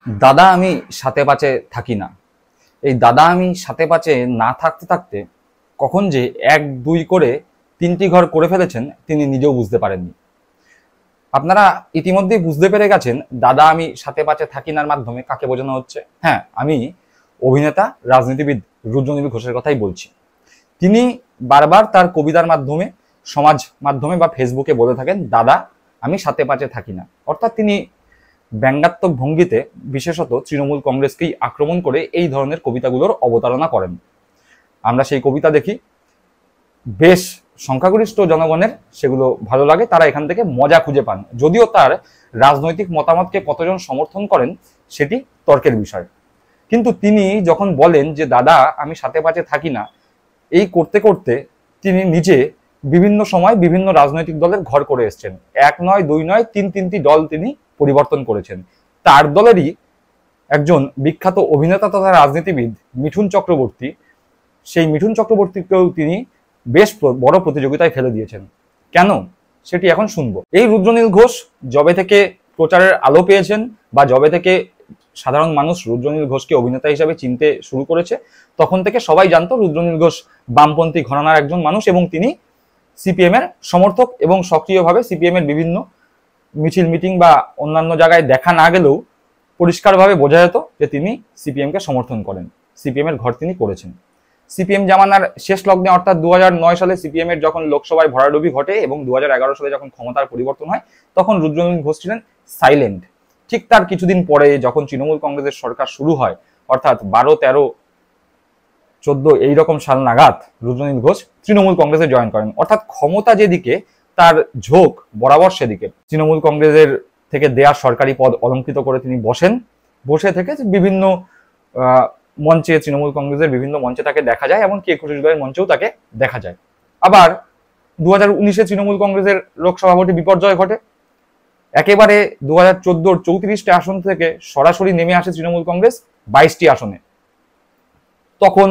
দাদা আমি সাথে পাচে থাকি না। এই দাদা আমি সাথে পাচে না থাকতে থাকতে কখন যে এক দুই করে তিনটি ঘর করে ফেলেছেন তিনি নিজেও বুঝতে পারেননি। আপনারা ইতিমধ্যেই বুঝতে পেরে গেছেন দাদা আমি সাথে পাচে থাকি নার মাধ্যমে কাকে বোঝানো হচ্ছে। হ্যাঁ, আমি অভিনেতা রাজনীতিবিদ রুদ্রনীল ঘোষের কথাই বলছি। তিনি বারবার তার কবিতার মাধ্যমে, সমাজ মাধ্যমে বা ফেসবুকে বলে থাকেন দাদা আমি সাথে পাচে থাকি না। অর্থাৎ তিনি ব্যঙ্গাত্মক ভঙ্গিতে বিশেষত তৃণমূল কংগ্রেসকেই আক্রমণ করে এই ধরনের কবিতাগুলোর অবতারণা করেন। আমরা সেই কবিতা দেখি, বেশ সংখ্যাগরিষ্ঠ জনগণের সেগুলো ভালো লাগে, তারা এখান থেকে মজা খুঁজে পান। যদিও তার রাজনৈতিক মতামতকে কতজন সমর্থন করেন সেটি তর্কের বিষয়। কিন্তু তিনি যখন বলেন যে দাদা আমি সাথে পাচে থাকি না, এই করতে করতে তিনি নিজে বিভিন্ন সময় বিভিন্ন রাজনৈতিক দলের ঘর করে এসছেন। এক নয়, দুই নয়, তিনটি দল তিনি পরিবর্তন করেছেন। তার দলেরই একজন বিখ্যাত অভিনেতা তথা রাজনীতিবিদ মিঠুন চক্রবর্তী, সেই মিঠুন চক্রবর্তীকেও তিনি বেশ বড় প্রতিযোগিতায় ফেলে দিয়েছেন। কেন, সেটি এখন শুনবো। এই রুদ্রনীল ঘোষ যবে থেকে প্রচারের আলো পেয়েছেন বা যবে থেকে সাধারণ মানুষ রুদ্রনীল ঘোষকে অভিনেতা হিসাবে চিনতে শুরু করেছে, তখন থেকে সবাই জানতো রুদ্রনীল ঘোষ বামপন্থী ঘরানার একজন মানুষ এবং তিনি সিপিএম এর সমর্থক এবং সক্রিয়ভাবে সিপিএম এর বিভিন্ন মিছিল মিটিং বা অন্যান্য জায়গায় দেখা না গেলেও পরিষ্কারভাবে বোঝা যেত যে তিনি সিপিএম কে সমর্থন করেন, সিপিএম এর ঘর তিনি করেছেন। সিপিএম জামানার শেষ লগ্নে অর্থাৎ 2009 সালে সিপিএম এর যখন লোকসভায় ভরাডুবি ঘটে এবং 2011 সালে যখন ক্ষমতার পরিবর্তন হয়, তখন রুদ্রনীল ঘোষ ছিলেন সাইলেন্ট। ঠিক তার কিছুদিন পরে যখন তৃণমূল কংগ্রেসের সরকার শুরু হয়, অর্থাৎ 12, 13, 14 এইরকম সাল নাগাদ রুদ্রনীল ঘোষ তৃণমূল কংগ্রেসে জয়েন করেন। অর্থাৎ ক্ষমতা যেদিকে তার ঝোঁক বরাবর সেদিকে। তৃণমূল কংগ্রেসের থেকে দেয়া সরকারি পদ অলঙ্কৃত করে তিনি বসেন, বসে থেকে বিভিন্ন মঞ্চে, তৃণমূল কংগ্রেসের বিভিন্ন মঞ্চে তাকে দেখা যায়, এমনকি 21 জুলাইয়ের মঞ্চেও তাকে দেখা যায়। আবার 2019-এ তৃণমূল কংগ্রেসের লোকসভা ভোটে বিপর্যয় ঘটে। একেবারে 2014-র 34টি আসন থেকে সরাসরি নেমে আসে তৃণমূল কংগ্রেস 22টি আসনে। তখন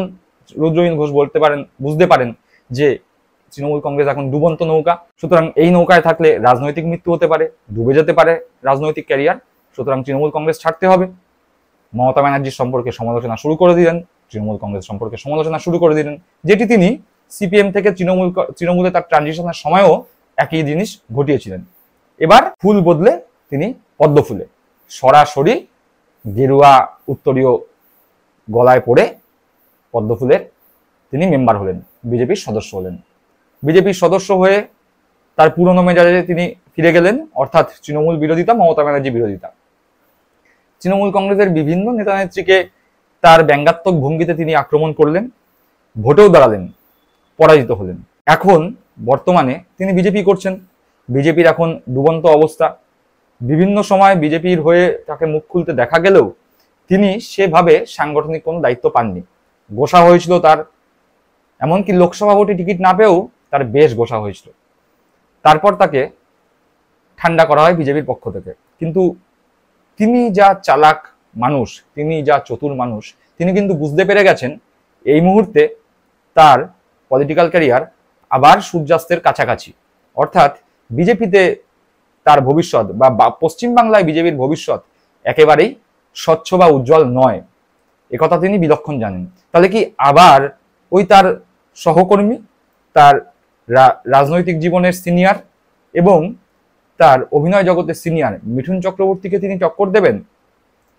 রুদ্রনীল ঘোষ বুঝতে পারেন যে তৃণমূল কংগ্রেস এখন ডুবন্ত নৌকা, সুতরাং এই নৌকায় থাকলে রাজনৈতিক মৃত্যু হতে পারে, ডুবে যেতে পারে রাজনৈতিক ক্যারিয়ার, সুতরাং তৃণমূল কংগ্রেস ছাড়তে হবে। মমতা ব্যানার্জির সম্পর্কে সমালোচনা শুরু করে দিলেন, তৃণমূল কংগ্রেস সম্পর্কে সমালোচনা শুরু করে দিলেন, যেটি তিনি সিপিএম থেকে তৃণমূলে তার ট্রানজিশনের সময়ও একই জিনিস ঘটিয়েছিলেন। এবার ফুল বদলে তিনি পদ্ম ফুলে সরাসরি গেরুয়া উত্তরীয় গলায় পড়ে পদ্ম ফুলের তিনি মেম্বার হলেন, বিজেপির সদস্য হলেন। বিজেপির সদস্য হয়ে তার পুরনো মেজাজে তিনি ফিরে গেলেন, অর্থাৎ তৃণমূল বিরোধিতা, মমতা ব্যানার্জি বিরোধিতা। তৃণমূল কংগ্রেসের বিভিন্ন নেতা নেত্রীকে তার ব্যঙ্গাত্মক ভঙ্গিতে তিনি আক্রমণ করলেন, ভোটেও দাঁড়ালেন, পরাজিত হলেন। এখন বর্তমানে তিনি বিজেপি করছেন। বিজেপির এখন ডুবন্ত অবস্থা। বিভিন্ন সময় বিজেপির হয়ে তাকে মুখ খুলতে দেখা গেলেও তিনি সেভাবে সাংগঠনিক কোনো দায়িত্ব পাননি। গোসা হয়েছিল তার, এমনকি লোকসভা ভোটে টিকিট না পেয়েও তার বেশ গোসা হয়েছিল। তারপর তাকে ঠান্ডা করা হয় বিজেপির পক্ষ থেকে। কিন্তু তিনি যা চালাক মানুষ, তিনি যা চতুর মানুষ, তিনি কিন্তু বুঝতে পেরে গেছেন এই মুহূর্তে তার পলিটিক্যাল ক্যারিয়ার আবার সূর্যাস্তের কাছাকাছি। অর্থাৎ বিজেপিতে তার ভবিষ্যৎ বা পশ্চিমবাংলায় বিজেপির ভবিষ্যৎ একেবারেই স্বচ্ছ বা উজ্জ্বল নয়, একথা তিনি বিলক্ষণ জানেন। তাহলে কি আবার ওই তার সহকর্মী, তার রাজনৈতিক জীবনের সিনিয়র এবং তার অভিনয় জগতের সিনিয়র মিঠুন চক্রবর্তীকে তিনি টক্কর দেবেন?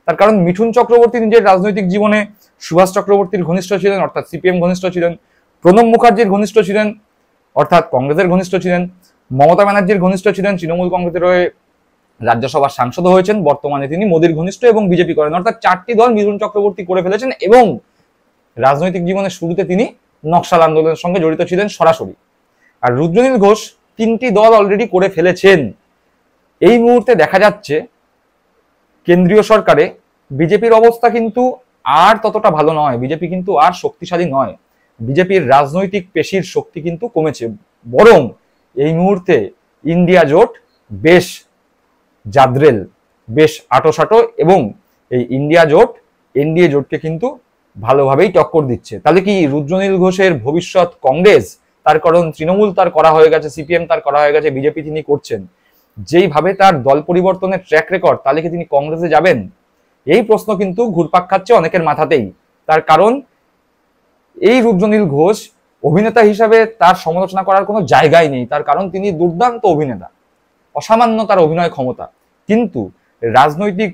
তার কারণ মিঠুন চক্রবর্তী নিজের রাজনৈতিক জীবনে সুভাষ চক্রবর্তীর ঘনিষ্ঠ ছিলেন, অর্থাৎ সিপিএম ঘনিষ্ঠ ছিলেন, প্রণব মুখার্জির ঘনিষ্ঠ ছিলেন, অর্থাৎ কংগ্রেসের ঘনিষ্ঠ ছিলেন, মমতা ব্যানার্জির ঘনিষ্ঠ ছিলেন, তৃণমূল কংগ্রেসের হয়ে রাজ্যসভার সাংসদ হয়েছেন, বর্তমানে তিনি মোদীর ঘনিষ্ঠ এবং বিজেপি করেন। অর্থাৎ 4টি দল মিঠুন চক্রবর্তী করে ফেলেছেন এবং রাজনৈতিক জীবনের শুরুতে তিনি নকশাল আন্দোলনের সঙ্গে জড়িত ছিলেন সরাসরি। আর রুদ্রনীল ঘোষ 3টি দল অলরেডি করে ফেলেছেন। এই মুহূর্তে দেখা যাচ্ছে কেন্দ্রীয় সরকারে বিজেপির অবস্থা কিন্তু আর ততটা ভালো নয়, বিজেপি কিন্তু আর শক্তিশালী নয়, বিজেপির রাজনৈতিক পেশির শক্তি কিন্তু কমেছে। বরং এই মুহূর্তে ইন্ডিয়া জোট বেশ জাদ্রেল, বেশ আটোসাটো এবং এই ইন্ডিয়া জোট এনডিএ জোটকে কিন্তু ভালোভাবেই টক্কর দিচ্ছে। তাহলে কি রুদ্রনীল ঘোষের ভবিষ্যৎ কংগ্রেস? তার কারণ তৃণমূল তার করা হয়ে গেছে, সিপিএম তার করা হয়ে গেছে, বিজেপি তিনি করছেন। যেইভাবে তার দল পরিবর্তনের ট্র্যাক রেকর্ড, তাহলে কি তিনি কংগ্রেসে যাবেন? এই প্রশ্ন কিন্তু ঘুরপাক খাচ্ছে অনেকের মাথাতেই। তার কারণ এই রুদ্রনীল ঘোষ অভিনেতা হিসাবে তার সমালোচনা করার কোনো জায়গাই নেই, তার কারণ তিনি দুর্দান্ত অভিনেতা, অসামান্য তার অভিনয় ক্ষমতা। কিন্তু রাজনৈতিক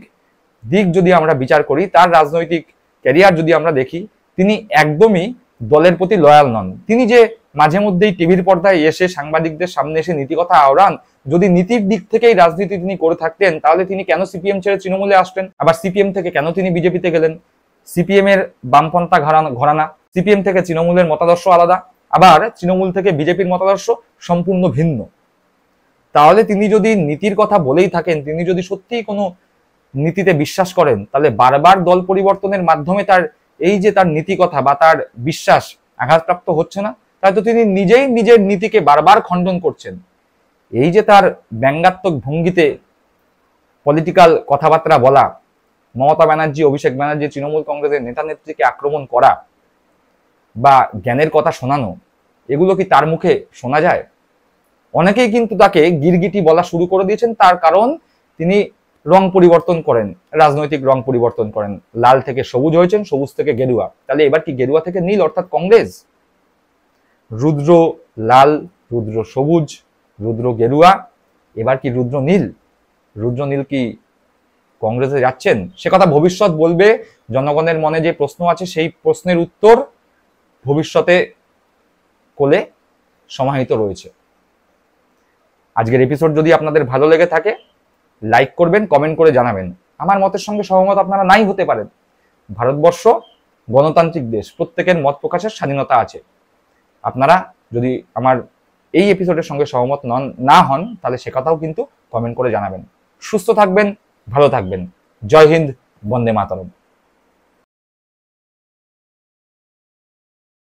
দিক যদি আমরা বিচার করি, তার রাজনৈতিক ক্যারিয়ার যদি আমরা দেখি, তিনি একদমই দলের প্রতি লয়াল নন। তিনি যে মাঝে মধ্যেই টিভির পর্দায় এসে সাংবাদিকদের সামনে এসে নীতিকথা আওড়ান, যদি নীতির দিক থেকেই রাজনীতি তিনি করে থাকতেন তাহলে তিনি কেন সিপিএম ছেড়ে তৃণমূলে আসতেন? আবার সিপিএম থেকে কেন তিনি বিজেপিতে গেলেন? সিপিএম এর বামপন্থা ঘরানা, সিপিএম থেকে তৃণমূলের মতাদর্শ আলাদা, আবার তৃণমূল থেকে বিজেপির মতাদর্শ সম্পূর্ণ ভিন্ন। তাহলে তিনি যদি নীতির কথা বলেই থাকেন, তিনি যদি সত্যিই কোনো নীতিতে বিশ্বাস করেন, তাহলে বারবার দল পরিবর্তনের মাধ্যমে তার এই যে তার নীতি কথা বা তার বিশ্বাস আঘাতপ্রাপ্ত হচ্ছে না? তাই তো তিনি নিজেই নিজের নীতিকে বারবার খণ্ডন করছেন। এই যে তার ব্যঙ্গাত্মক ভঙ্গিতে পলিটিক্যাল কথাবার্তা বলা, মমতা ব্যানার্জি, অভিষেক ব্যানার্জি, তৃণমূল কংগ্রেসের নেতা নেত্রীকে আক্রমণ করা বা জ্ঞানের কথা শোনানো, এগুলো কি তার মুখে শোনা যায়? অনেকেই কিন্তু তাকে গিরগিটি বলা শুরু করে দিয়েছেন, তার কারণ তিনি রং পরিবর্তন করেন, রাজনৈতিক রং পরিবর্তন করেন, লাল থেকে সবুজ হয়েছেন, সবুজ থেকে গেরুয়া। তাহলে এবার কি গেরুয়া থেকে নীল অর্থাৎ কংগ্রেস? রুদ্র লাল, রুদ্র সবুজ, রুদ্র গেরুয়া, এবার কি রুদ্র নীল? রুদ্র নীল কি কংগ্রেসে যাচ্ছেন? সে কথা ভবিষ্যৎ বলবে। জনগণের মনে যে প্রশ্ন আছে সেই প্রশ্নের উত্তর ভবিষ্যতে কোলে সমাহিত রয়েছে। আজকের এপিসোড যদি আপনাদের ভালো লেগে থাকে লাইক করবেন, কমেন্ট করে জানাবেন। আমার মতের সঙ্গে সহমত আপনারা নাই হতে পারেন। ভারতবর্ষ গণতান্ত্রিক দেশ, প্রত্যেকের মত প্রকাশের স্বাধীনতা আছে। আপনারা যদি আমার এই এপিসোডের সঙ্গে সহমত না হন তাহলে সে কথাও কিন্তু কমেন্ট করে জানাবেন। সুস্থ থাকবেন, ভালো থাকবেন। জয় হিন্দ, বন্দে মাতরম।